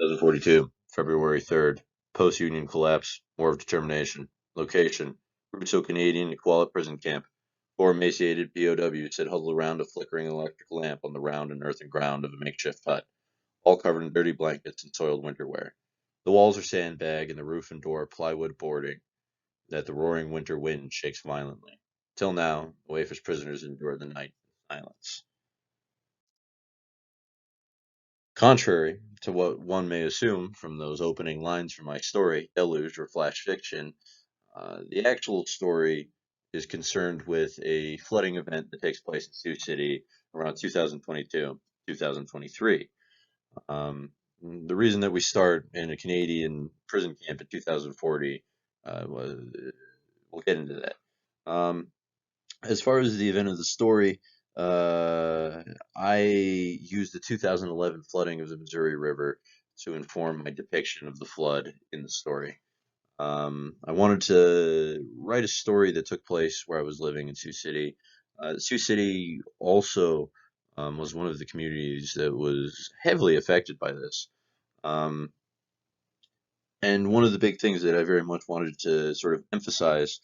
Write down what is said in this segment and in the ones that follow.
2042, February 3rd. Post-Union collapse, War of Determination. Location, Russo-Canadian Equality Prison Camp. Four emaciated POWs sit huddled around a flickering electric lamp on the round and earthen ground of a makeshift hut, all covered in dirty blankets and soiled winter wear. The walls are sandbag and the roof and door plywood boarding that the roaring winter wind shakes violently. Till now, the Wafers prisoners endure the night in silence. Contrary to what one may assume from those opening lines from my story, Deluge or Flash Fiction, the actual story is concerned with a flooding event that takes place in Sioux City around 2022, 2023. The reason that we start in a Canadian prison camp in 2040 was we'll get into that. As far as the event of the story, I used the 2011 flooding of the Missouri River to inform my depiction of the flood in the story. I wanted to write a story that took place where I was living in Sioux City. Sioux City also was one of the communities that was heavily affected by this. Um, and one of the big things that I very much wanted to sort of emphasize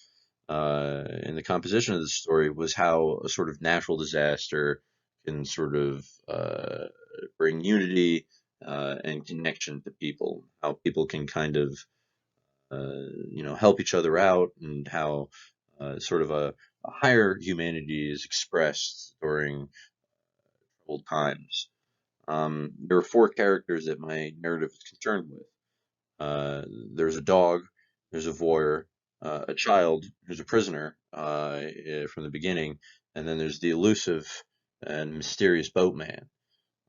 in the composition of the story was how a sort of natural disaster can sort of bring unity and connection to people, how people can kind of help each other out, and how sort of a higher humanity is expressed during troubled times. There are four characters that my narrative is concerned with. There's a dog, there's a voyeur, a child who's a prisoner from the beginning, and then there's the elusive and mysterious boatman.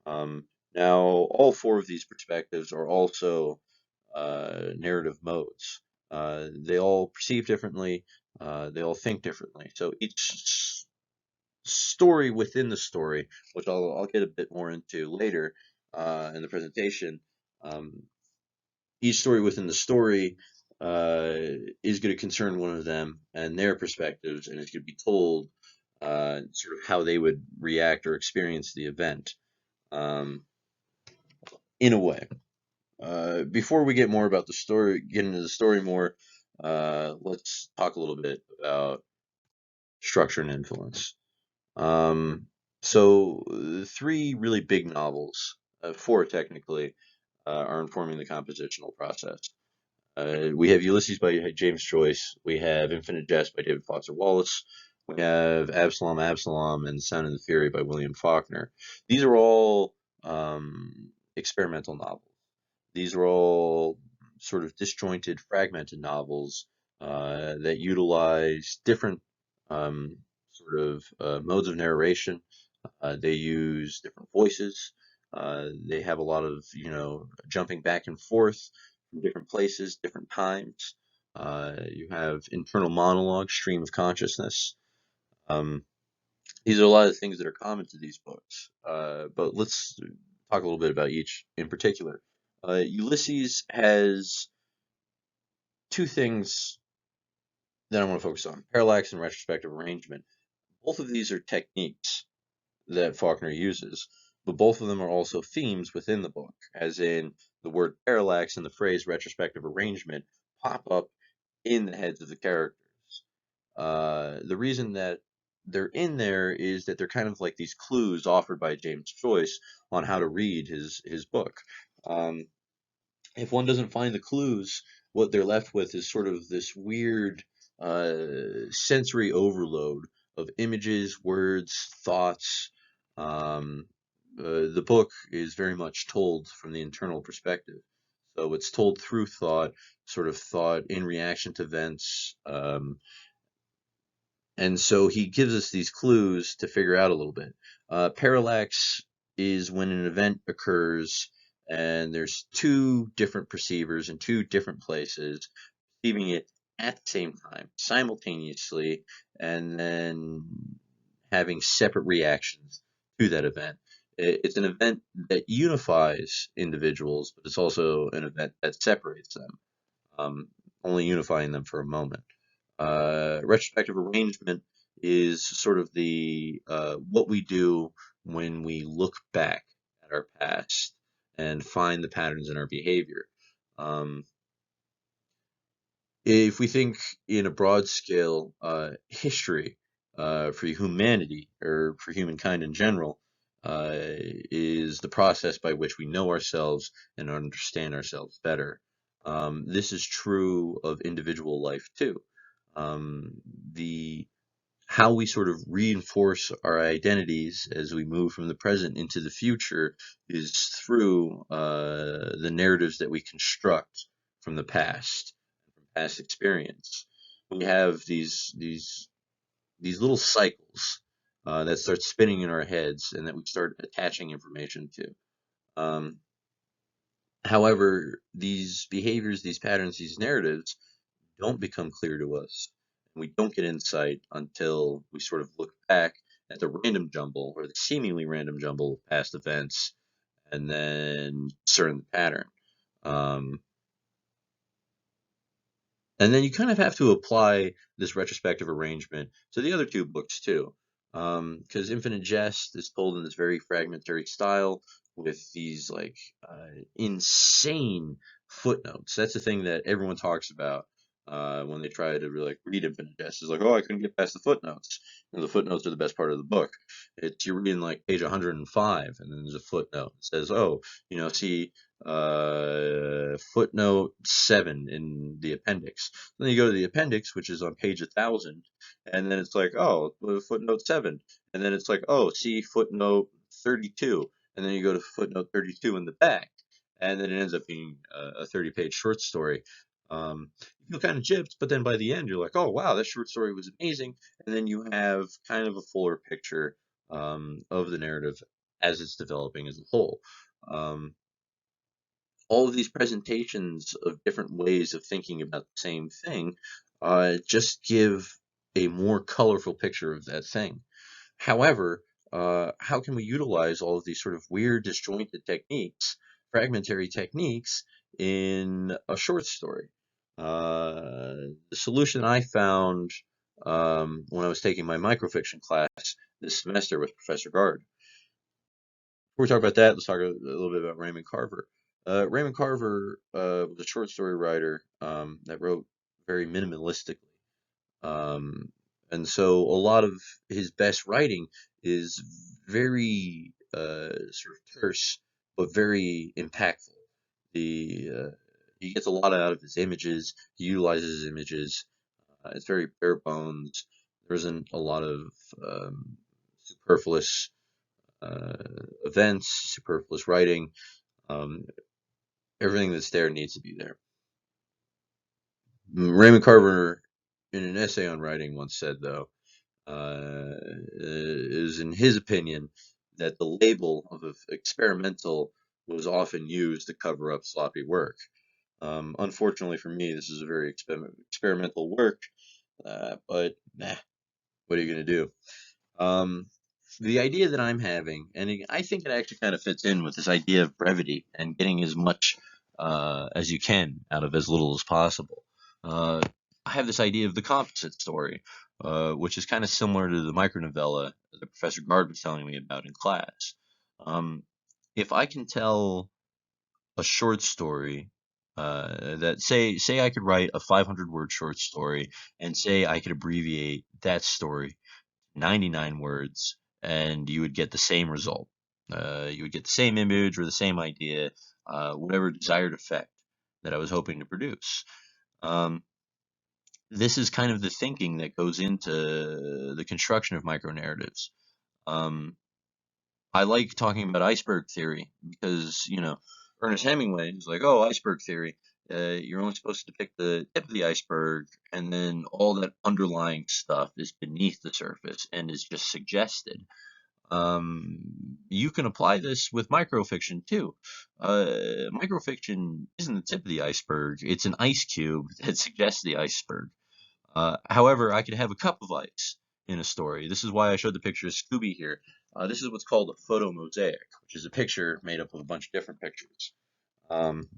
Now, all four of these perspectives are also narrative modes. They all perceive differently, they all think differently. So each story within the story, which I'll get a bit more into later in the presentation, um, each story within the story is going to concern one of them and their perspectives, and it's going to be told sort of how they would react or experience the event um, in a way. Before we get more about the story, get into the story more, let's talk a little bit about structure and influence. Three really big novels, four technically, are informing the compositional process. We have Ulysses by James Joyce. We have Infinite Jest by David Foster Wallace. We have Absalom, Absalom, and Sound and the Fury by William Faulkner. These are all experimental novels. These are all sort of disjointed, fragmented novels that utilize different sort of modes of narration. They use different voices. They have a lot of, jumping back and forth from different places, different times. You have internal monologue, stream of consciousness. Um, these are a lot of things that are common to these books. But let's talk a little bit about each in particular. Ulysses has two things that I want to focus on: parallax and retrospective arrangement. Both of these are techniques that Faulkner uses, but both of them are also themes within the book, as in the word parallax and the phrase retrospective arrangement pop up in the heads of the characters. The reason that they're in there is that they're kind of like these clues offered by James Joyce on how to read his book. Um, if one doesn't find the clues, what they're left with is sort of this weird sensory overload of images, words, thoughts. Um, the book is very much told from the internal perspective. So it's told through thought, sort of thought in reaction to events. And so he gives us these clues to figure out a little bit. Parallax is when an event occurs and there's two different perceivers in two different places perceiving it at the same time, simultaneously, and then having separate reactions to that event. It's an event that unifies individuals, but it's also an event that separates them, only unifying them for a moment. Retrospective arrangement is sort of the what we do when we look back at our past and find the patterns in our behavior. Um, if we think in a broad scale, history for humanity or for humankind in general is the process by which we know ourselves and understand ourselves better. This is true of individual life too. Um, the How we sort of reinforce our identities as we move from the present into the future is through the narratives that we construct from the past, from past experience. We have these little cycles that start spinning in our heads and that we start attaching information to. Um, However, these behaviors, these patterns, these narratives don't become clear to us. We don't get insight until we sort of look back at the random jumble or the seemingly random jumble of past events and then discern the pattern. Um, and then you kind of have to apply this retrospective arrangement to the other two books too. Because Infinite Jest is told in this very fragmentary style with these like insane footnotes. That's the thing that everyone talks about when they try to really like read Infinite Jest. It's like, oh, I couldn't get past the footnotes. And the footnotes are the best part of the book. It's you're reading like page 105, and then there's a footnote that says, oh, see footnote 7 in the appendix. Then you go to the appendix, which is on page 1,000, and then it's like, oh, footnote 7. And then it's like, oh, see footnote 32. And then you go to footnote 32 in the back. And then it ends up being a 30-page short story. You feel kind of gypped, but then by the end, you're like, oh, wow, that short story was amazing. And then you have kind of a fuller picture of the narrative as it's developing as a whole. Um, all of these presentations of different ways of thinking about the same thing just give a more colorful picture of that thing. However, how can we utilize all of these sort of weird, disjointed techniques, fragmentary techniques, in a short story? The solution I found when I was taking my microfiction class this semester with Professor Gard. Before we talk about that, let's talk a little bit about Raymond Carver. Raymond Carver was a short story writer that wrote very minimalistically. Um, and so a lot of his best writing is very sort of terse, but very impactful. He gets a lot out of his images. He utilizes his images. It's very bare bones. There isn't a lot of superfluous uh, events, superfluous writing. Um, Everything that's there needs to be there. Raymond Carver, in an essay on writing, once said, though, is in his opinion that the label of experimental was often used to cover up sloppy work. Unfortunately for me, this is a very experimental work, but what are you going to do? Um, the idea that I'm having, and I think it actually kind of fits in with this idea of brevity and getting as much as you can out of as little as possible. Uh, I have this idea of the composite story, which is kind of similar to the micronovella that Professor Gard was telling me about in class. Um, if I can tell a short story that say I could write a 500 word short story and say I could abbreviate that story 99 words, and you would get the same result. You would get the same image or the same idea, whatever desired effect that I was hoping to produce. Um, this is kind of the thinking that goes into the construction of micro narratives. Um, I like talking about iceberg theory because, Ernest Hemingway is like, oh, iceberg theory. You're only supposed to depict the tip of the iceberg, and then all that underlying stuff is beneath the surface and is just suggested. You can apply this with microfiction too. Microfiction isn't the tip of the iceberg, it's an ice cube that suggests the iceberg. However, I could have a cup of ice in a story. This is why I showed the picture of Scooby here. This is what's called a photo mosaic, which is a picture made up of a bunch of different pictures. Um,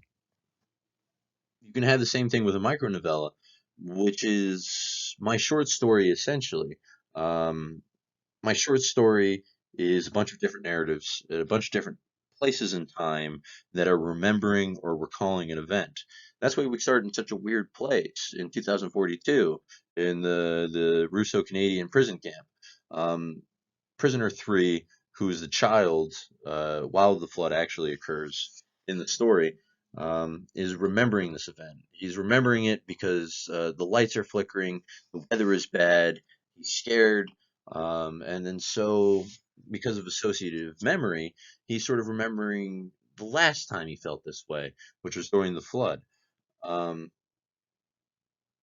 you can have the same thing with a micronovella, which is my short story essentially. My short story is a bunch of different narratives, a bunch of different places in time that are remembering or recalling an event. That's why we start in such a weird place in 2042 in the Russo-Canadian prison camp. Um, Prisoner 3, who's the child while the flood actually occurs in the story, is remembering this event. He's remembering it because the lights are flickering, the weather is bad, he's scared, and then so because of associative memory, he's sort of remembering the last time he felt this way, which was during the flood. Um,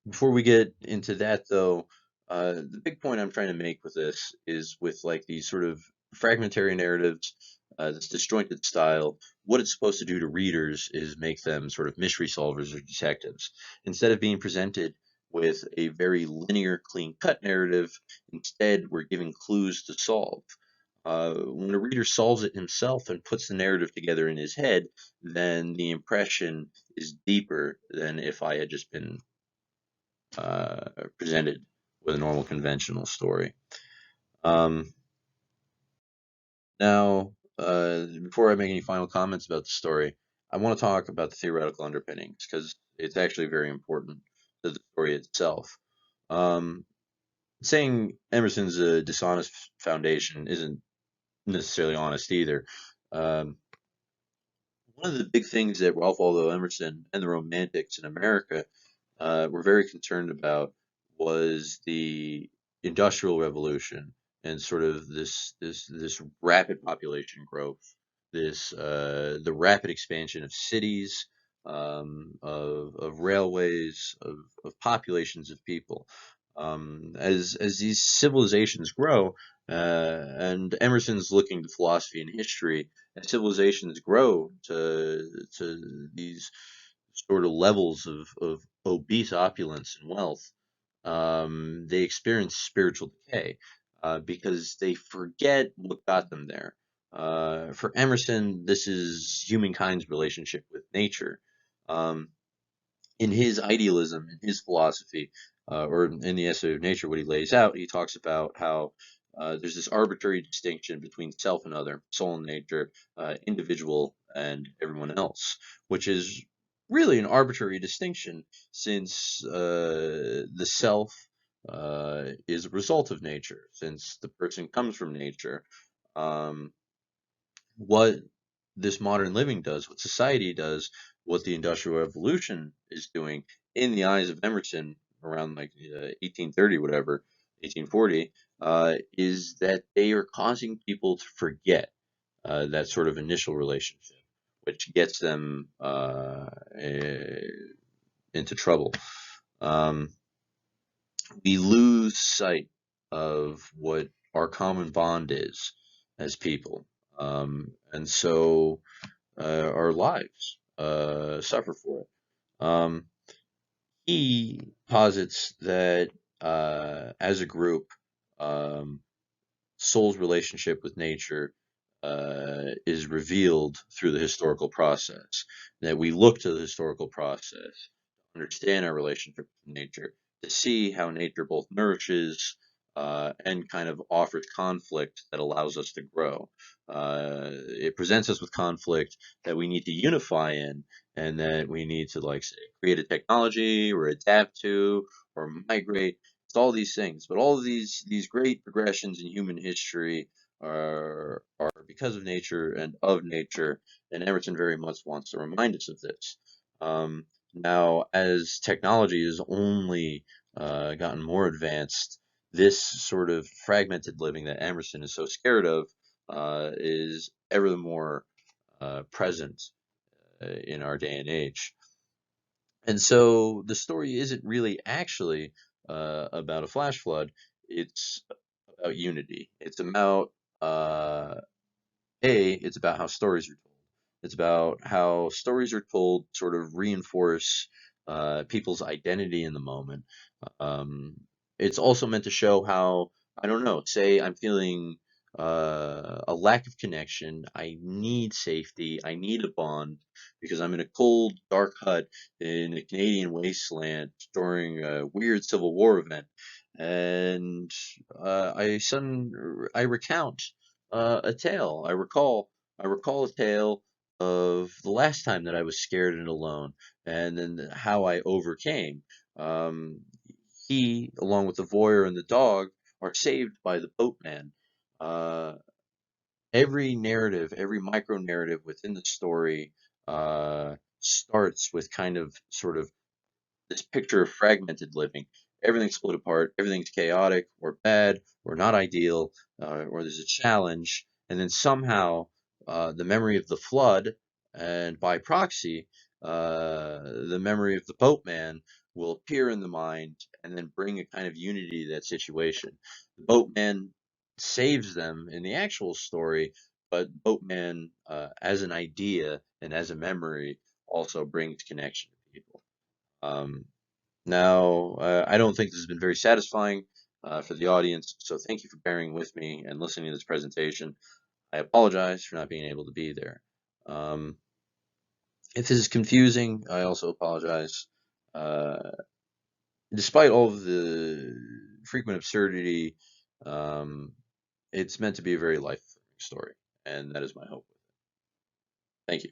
Before we get into that, though, the big point I'm trying to make with this is with like these sort of fragmentary narratives, this disjointed style. What it's supposed to do to readers is make them sort of mystery solvers or detectives. Instead of being presented with a very linear, clean-cut narrative, instead we're giving clues to solve. When a reader solves it himself and puts the narrative together in his head, then the impression is deeper than if I had just been presented with a normal conventional story. Um, Now, before I make any final comments about the story, I want to talk about the theoretical underpinnings because it's actually very important to the story itself. Um, Saying Emerson's a dishonest foundation isn't necessarily honest either. Um, One of the big things that Ralph Waldo Emerson and the Romantics in America were very concerned about was the Industrial Revolution and sort of this rapid population growth, this the rapid expansion of cities, of railways, of populations of people. As these civilizations grow, and Emerson's looking to philosophy and history, as civilizations grow to these sort of levels of obese opulence and wealth, they experience spiritual decay because they forget what got them there. For Emerson, this is humankind's relationship with nature. Um, in his idealism, in his philosophy, or in the essay of nature, what he lays out, he talks about how there's this arbitrary distinction between self and other, soul and nature, individual and everyone else, which is really an arbitrary distinction since the self is a result of nature, since the person comes from nature. Um, what this modern living does, what society does, what the Industrial Revolution is doing in the eyes of Emerson around like 1830, whatever, 1840, is that they are causing people to forget that sort of initial relationship, which gets them into trouble. Um, we lose sight of what our common bond is as people. And so our lives suffer for it. He posits that as a group, um, soul's relationship with nature is revealed through the historical process. That we look to the historical process to understand our relationship with nature, to see how nature both nourishes and kind of offers conflict that allows us to grow. It presents us with conflict that we need to unify in, and that we need to, like, say, create a technology or adapt to or migrate. It's all these things, but all of these great progressions in human history are because of nature and of nature, and Emerson very much wants to remind us of this. Now, as technology has only gotten more advanced, this sort of fragmented living that Emerson is so scared of is ever the more present in our day and age. And so the story isn't really actually about a flash flood. It's about unity. It's about uh, it's about how stories are told. It's about how stories are told sort of reinforce people's identity in the moment. Um, it's also meant to show how, I don't know, say I'm feeling a lack of connection. I need safety. I need a bond because I'm in a cold, dark hut in a Canadian wasteland during a weird Civil War event. And I recount a tale. I recall I recall a tale of the last time that I was scared and alone, and then how I overcame. Um, he, along with the voyeur and the dog, are saved by the boatman. Uh, every narrative, every micro narrative within the story starts with kind of sort of this picture of fragmented living. Everything's split apart, everything's chaotic or bad or not ideal, or there's a challenge, and then somehow the memory of the flood, and by proxy, the memory of the boatman will appear in the mind and then bring a kind of unity to that situation. The boatman saves them in the actual story, but boatman, as an idea and as a memory, also brings connection to people. Um, I don't think this has been very satisfying for the audience, so thank you for bearing with me and listening to this presentation. I apologize for not being able to be there. Um, if this is confusing, I also apologize. Uh, Despite all of the frequent absurdity, um, it's meant to be a very life-affirming story, and that is my hope. Thank you.